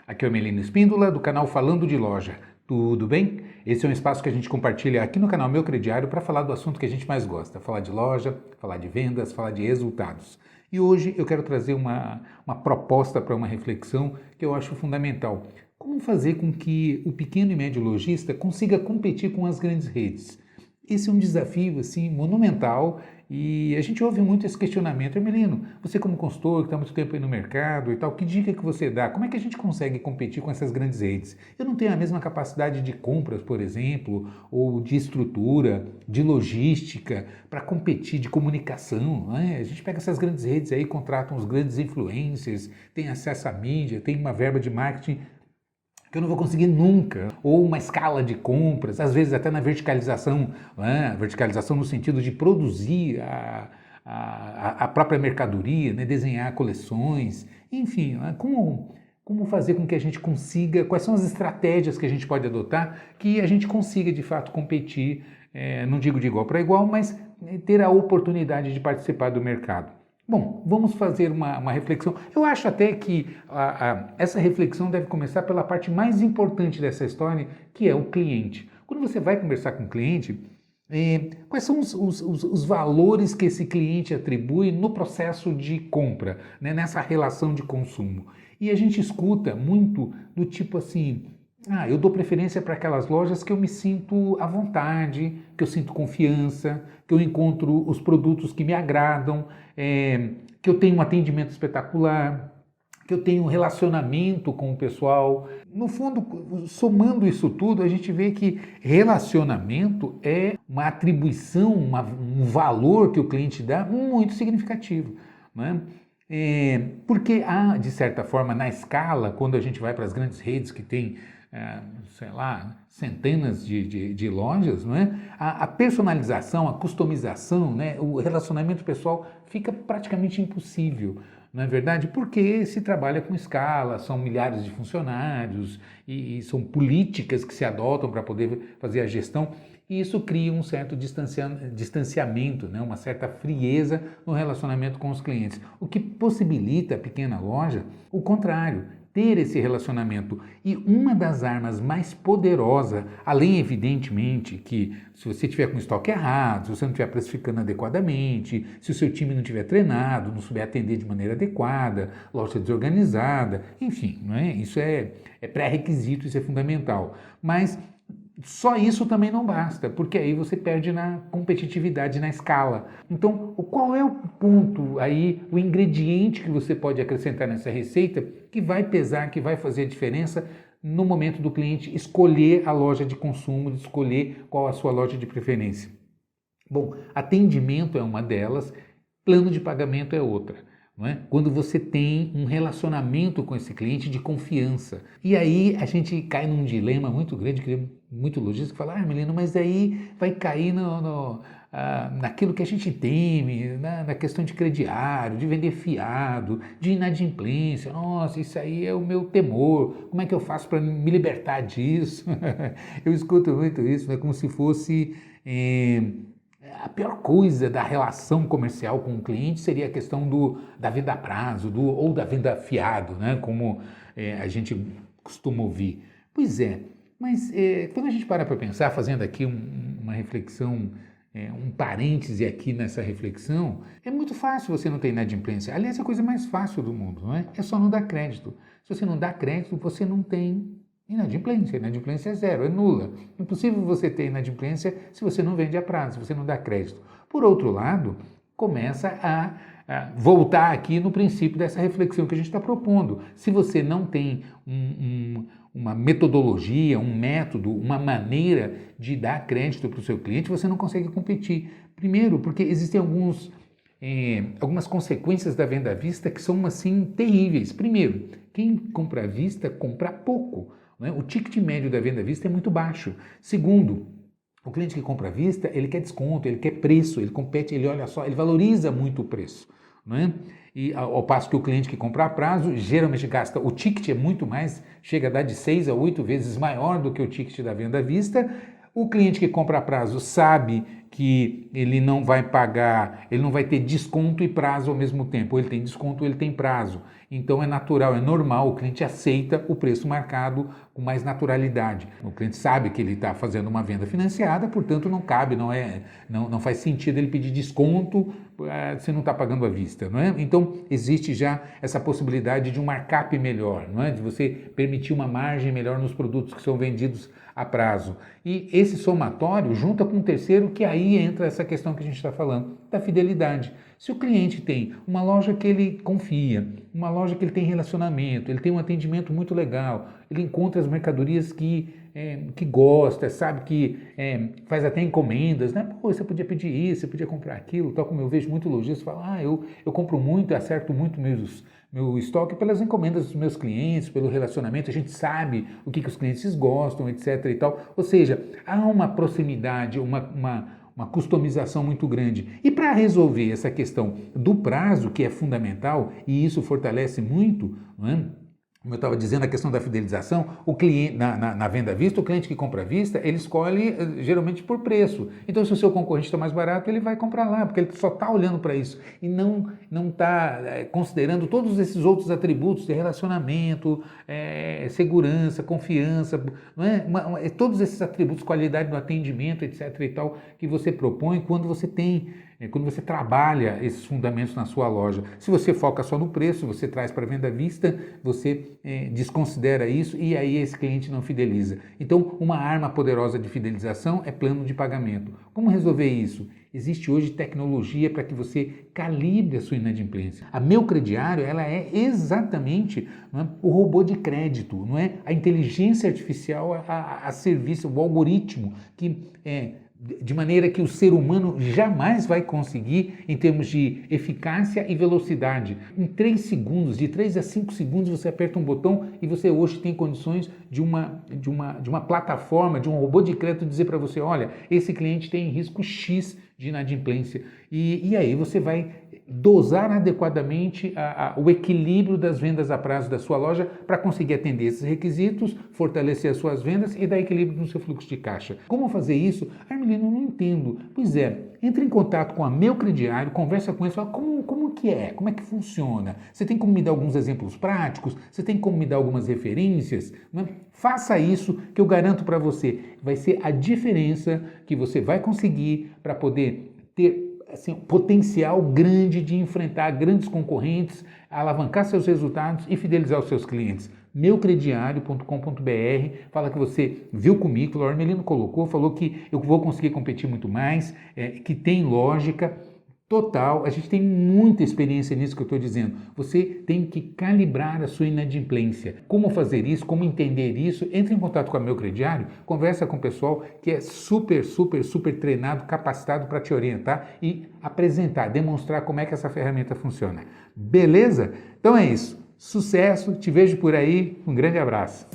Aqui é o Melino Espíndola, do canal Falando de Loja. Tudo bem? Esse é um espaço que a gente compartilha aqui no canal Meu Crediário para falar do assunto que a gente mais gosta. Falar de loja, falar de vendas, falar de resultados. E hoje eu quero trazer uma proposta para uma reflexão que eu acho fundamental. Como fazer com que o pequeno e médio lojista consiga competir com as grandes redes? Esse é um desafio assim monumental e a gente ouve muito esse questionamento. Melino, você como consultor que está há muito tempo aí no mercado e tal, que dica que você dá? Como é que a gente consegue competir com essas grandes redes? Eu não tenho a mesma capacidade de compras, por exemplo, ou de estrutura, de logística, para competir, de comunicação. Né? A gente pega essas grandes redes aí, contratam os grandes influencers, tem acesso à mídia, tem uma verba de marketing que eu não vou conseguir nunca, ou uma escala de compras, às vezes até na verticalização, né? Verticalização no sentido de produzir a própria mercadoria, né? Desenhar coleções, enfim, né? Como fazer com que a gente consiga, quais são as estratégias que a gente pode adotar que a gente consiga de fato competir, não digo de igual para igual, mas ter a oportunidade de participar do mercado. Bom, vamos fazer uma reflexão. Eu acho até que essa reflexão deve começar pela parte mais importante dessa história, que é o cliente. Quando você vai conversar com o cliente, quais são os valores que esse cliente atribui no processo de compra, né, nessa relação de consumo? E a gente escuta muito do tipo assim, eu dou preferência para aquelas lojas que eu me sinto à vontade, que eu sinto confiança, que eu encontro os produtos que me agradam, que eu tenho um atendimento espetacular, que eu tenho um relacionamento com o pessoal. No fundo, somando isso tudo, a gente vê que relacionamento é uma atribuição, um valor que o cliente dá muito significativo, né? Porque há, de certa forma, na escala, quando a gente vai para as grandes redes que tem, sei lá, centenas de lojas, não é? A personalização, a customização, né? O relacionamento pessoal fica praticamente impossível, não é verdade? Porque se trabalha com escala, são milhares de funcionários e são políticas que se adotam para poder fazer a gestão. E isso cria um certo distanciamento, né? Uma certa frieza no relacionamento com os clientes, o que possibilita a pequena loja o contrário, ter esse relacionamento. E uma das armas mais poderosas, além evidentemente que se você tiver com estoque errado, se você não estiver precificando adequadamente, se o seu time não estiver treinado, não souber atender de maneira adequada, loja desorganizada, enfim, não é? Isso é pré-requisito, isso é fundamental. Mas só isso também não basta, porque aí você perde na competitividade, na escala. Então, qual é o ponto aí, o ingrediente que você pode acrescentar nessa receita que vai pesar, que vai fazer a diferença no momento do cliente escolher a loja de consumo, de escolher qual a sua loja de preferência? Bom, atendimento é uma delas, plano de pagamento é outra. Não é? Quando você tem um relacionamento com esse cliente de confiança. E aí a gente cai num dilema muito grande, que muito lojista fala, Melino, mas aí vai cair naquilo que a gente teme, na questão de crediário, de vender fiado, de inadimplência. Nossa, isso aí é o meu temor. Como é que eu faço para me libertar disso? Eu escuto muito isso, né? Como se fosse a pior coisa da relação comercial com o cliente seria a questão da venda a prazo ou da venda fiado, né? Como a gente costuma ouvir. Pois é, mas quando a gente para pensar, fazendo aqui uma reflexão, um parêntese aqui nessa reflexão, é muito fácil você não ter inadimplência. Aliás, é a coisa mais fácil do mundo, não é? É só não dar crédito. Se você não dá crédito, você não tem inadimplência. Inadimplência é zero, é nula. Impossível você ter inadimplência se você não vende a prazo, se você não dá crédito. Por outro lado, começa a voltar aqui no princípio dessa reflexão que a gente está propondo. Se você não tem uma metodologia, um método, uma maneira de dar crédito para o seu cliente, você não consegue competir. Primeiro, porque existem algumas consequências da venda à vista que são assim terríveis. Primeiro, quem compra à vista compra pouco. Né? O ticket médio da venda à vista é muito baixo. Segundo, o cliente que compra à vista, ele quer desconto, ele quer preço, ele compete, ele olha só, ele valoriza muito o preço. Né? E ao passo que o cliente que compra a prazo, geralmente gasta, o ticket é muito mais, chega a dar de 6 a 8 vezes maior do que o ticket da venda à vista. O cliente que compra a prazo sabe que ele não vai pagar, ele não vai ter desconto e prazo ao mesmo tempo. Ou ele tem desconto, ou ele tem prazo. Então é natural, é normal, o cliente aceita o preço marcado com mais naturalidade. O cliente sabe que ele está fazendo uma venda financiada, portanto não cabe, não faz sentido ele pedir desconto se não está pagando à vista, não é? Então existe já essa possibilidade de um markup melhor, não é? De você permitir uma margem melhor nos produtos que são vendidos a prazo. E esse somatório junta com um terceiro, que aí entra essa questão que a gente está falando, da fidelidade. Se o cliente tem uma loja que ele confia, uma loja que ele tem relacionamento, ele tem um atendimento muito legal, ele encontra as mercadorias que gosta, sabe, que faz até encomendas, né? Pô, você podia pedir isso, você podia comprar aquilo, tal como eu vejo muito lojista falar, eu compro muito, acerto muito meu estoque pelas encomendas dos meus clientes, pelo relacionamento, a gente sabe o que os clientes gostam, etc e tal. Ou seja, há uma proximidade, uma customização muito grande. E para resolver essa questão do prazo, que é fundamental, e isso fortalece muito, não é? Como eu estava dizendo, a questão da fidelização, o cliente, na venda à vista, o cliente que compra à vista, ele escolhe geralmente por preço. Então, se o seu concorrente está mais barato, ele vai comprar lá, porque ele só está olhando para isso e não está considerando todos esses outros atributos de relacionamento, segurança, confiança, não é? Todos esses atributos, qualidade do atendimento, etc. e tal, que você propõe quando você trabalha esses fundamentos na sua loja. Se você foca só no preço, você traz para venda à vista, você desconsidera isso e aí esse cliente não fideliza. Então, uma arma poderosa de fidelização é plano de pagamento. Como resolver isso? Existe hoje tecnologia para que você calibre a sua inadimplência. A Meu Crediário, ela é exatamente, não é, o robô de crédito, não é? A inteligência artificial a serviço, o algoritmo que de maneira que o ser humano jamais vai conseguir em termos de eficácia e velocidade. Em 3 segundos, de 3 a 5 segundos, você aperta um botão e você hoje tem condições de uma plataforma, de um robô de crédito dizer para você, olha, esse cliente tem risco X de inadimplência. E aí você vai dosar adequadamente o equilíbrio das vendas a prazo da sua loja para conseguir atender esses requisitos, fortalecer as suas vendas e dar equilíbrio no seu fluxo de caixa. Como fazer isso? Armelino, eu não entendo. Pois é, entre em contato com a Meu Crediário, conversa com eles, fala como que é, como é que funciona. Você tem como me dar alguns exemplos práticos? Você tem como me dar algumas referências? Né? Faça isso que eu garanto para você. Vai ser a diferença que você vai conseguir para poder ter assim, um potencial grande de enfrentar grandes concorrentes, alavancar seus resultados e fidelizar os seus clientes. Meucrediário.com.br, fala que você viu comigo, o Armelino colocou, falou que eu vou conseguir competir muito mais, que tem lógica total, a gente tem muita experiência nisso que eu estou dizendo. Você tem que calibrar a sua inadimplência. Como fazer isso, como entender isso? Entre em contato com a Meu Crediário, conversa com o pessoal que é super treinado, capacitado para te orientar e apresentar, demonstrar como é que essa ferramenta funciona. Beleza? Então é isso. Sucesso, te vejo por aí, um grande abraço.